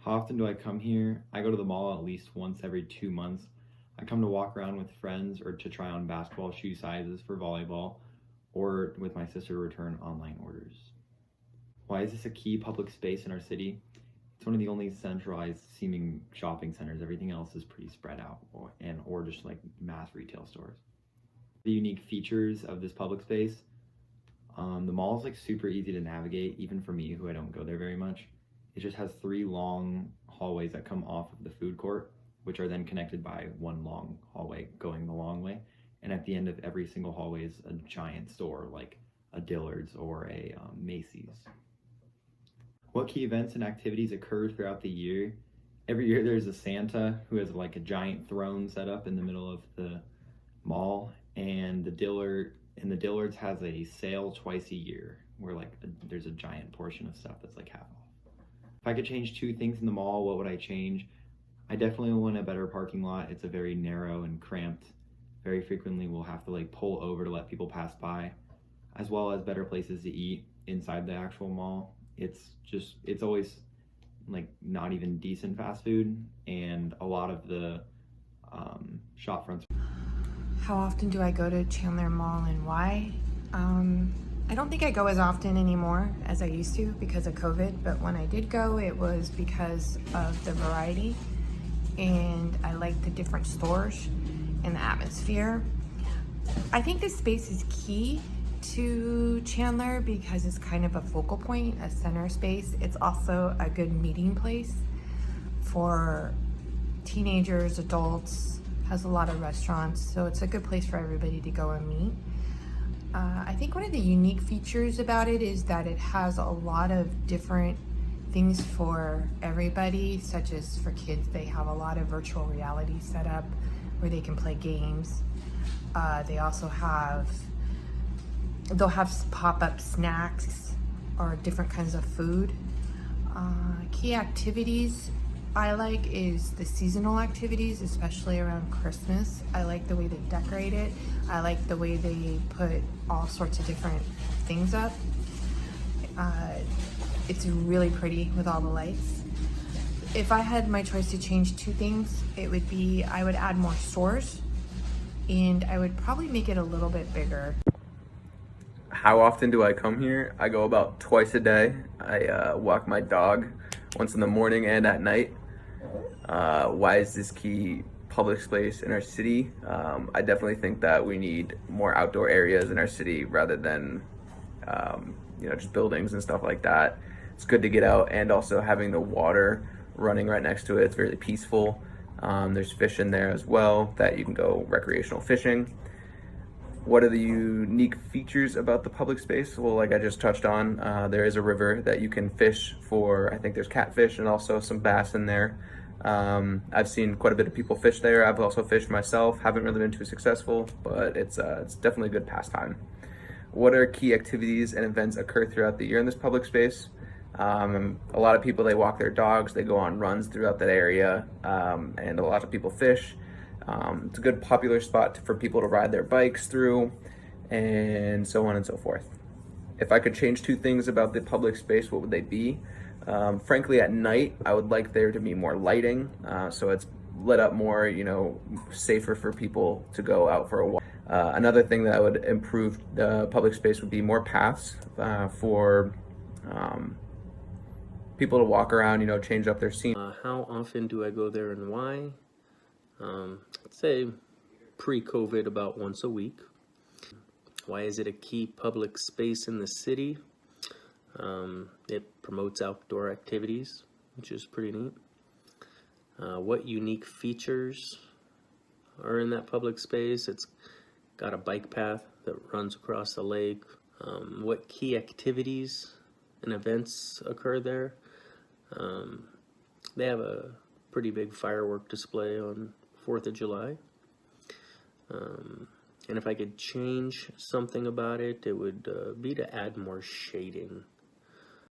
How often do I come here? I go to the mall at least once every 2 months. I come to walk around with friends or to try on basketball shoe sizes for volleyball or with my sister to return online orders. Why is this a key public space in our city? It's one of the only centralized seeming shopping centers. Everything else is pretty spread out or just like mass retail stores. The unique features of this public space. The mall is like super easy to navigate, even for me who I don't go there very much. It just has three long hallways that come off of the food court, which are then connected by one long hallway going the long way. And at the end of every single hallway is a giant store like a Dillard's or a Macy's. What key events and activities occur throughout the year? Every year there's a Santa who has like a giant throne set up in the middle of the mall, and the Dillard's has a sale twice a year where there's a giant portion of stuff that's like half off. If I could change two things in the mall, what would I change? I definitely want a better parking lot. It's a very narrow and cramped. Very frequently we'll have to like pull over to let people pass by, as well as better places to eat inside the actual mall. It's always like not even decent fast food, and a lot of the shop fronts. How often do I go to Chandler Mall and why? I don't think I go as often anymore as I used to because of COVID, but when I did go, it was because of the variety and I like the different stores and the atmosphere. I think this space is key to Chandler because it's kind of a focal point, a center space. It's also a good meeting place for teenagers, adults, has a lot of restaurants, so it's a good place for everybody to go and meet. I think one of the unique features about it is that it has a lot of different things for everybody, such as for kids, they have a lot of virtual reality set up where they can play games. They'll have pop-up snacks or different kinds of food. Key activities I like is the seasonal activities, especially around Christmas. I like the way they decorate it. I like the way they put all sorts of different things up. It's really pretty with all the lights. If I had my choice to change two things, it would be I would add more stores and I would probably make it a little bit bigger. How often do I come here? I go about twice a day. I walk my dog once in the morning and at night. Why is this key public space in our city? I definitely think that we need more outdoor areas in our city rather than just buildings and stuff like that. It's good to get out, and also having the water running right next to it, it's really peaceful. There's fish in there as well that you can go recreational fishing. What are the unique features about the public space? Well, like I just touched on, there is a river that you can fish for. I think there's catfish and also some bass in there. I've seen quite a bit of people fish there. I've also fished myself. Haven't really been too successful, but it's definitely a good pastime. What are key activities and events occur throughout the year in this public space? A lot of people, they walk their dogs, they go on runs throughout that area, and a lot of people fish. It's a good popular spot for people to ride their bikes through, and so on and so forth. If I could change two things about the public space, what would they be? Frankly, at night, I would like there to be more lighting, so it's lit up more, safer for people to go out for a walk. Another thing that I would improve the public space would be more paths for people to walk around, change up their scene. How often do I go there and why? I'd say pre-COVID about once a week. Why is it a key public space in the city? It promotes outdoor activities, which is pretty neat. What unique features are in that public space? It's got a bike path that runs across the lake. What key activities and events occur there? They have a pretty big firework display on 4th of July. And if I could change something about it, it would be to add more shading.